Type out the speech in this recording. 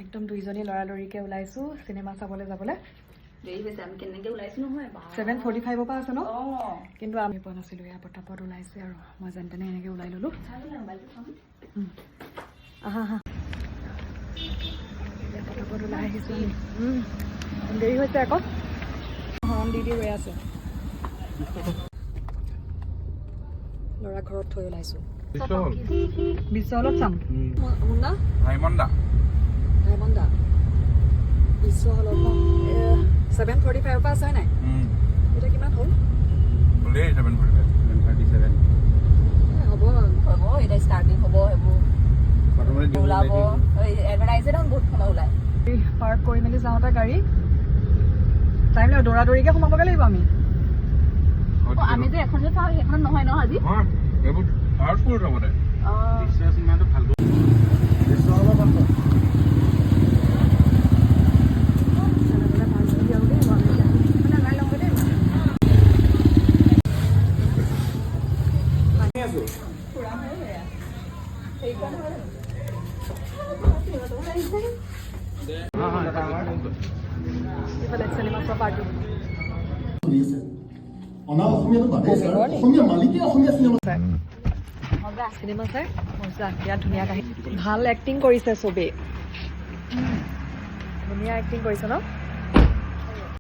একদম দুইজনী লৰালৰিকে ওলাইছো চিনেমা চাবলৈ যাবলৈ দেৰি হৈছে আমি কেনেকৈ ওলাইছো নহয় 7:45 পৰা আছে ন কিন্তু আমি পোৱা নাছিলো এয়া পটাপট ওলাইছে আৰু মই যেন তেনে এনেকৈ ওলাই ল'লো আহা আহা পটাপট ওলাই আহিছোঁ দেৰি হৈছে আকৌ হৰণ দি ৰৈ আছে ল'ৰা ঘৰত থৈ ওলাইছোঁ বিশ্ব হলত চাম মুন্না ভাইমন্দা বিশ্ব হলত ন 7:45 পৰা আছে নাই এতিয়া কিমান হ'ল হ'লেই 7:37 হ'ব এতিয়া ষ্টাৰ্টিং হ'ব সেইবোৰ ওলাব এডভাৰটাইজে দেখোন বহুত সময় ওলায় পাৰ্ক কৰি মেলি যাওঁতে গাড়ী টাইম লাগিব দৌৰাদৌৰিকৈ সোমাবগৈ লাগিব আমি যে এখন যে চাওঁ সেইখন নহয় ন আজি এইবোৰ পাৱাৰফুল হ'বতে চিনেমা চোৱা পাৰ্টি চিনেমা চাই মজা বিৰাট ধুনীয়া কাহিনী ভাল এক্টিং কৰিছে চবেই ধুনীয়া এক্টিং কৰিছে ন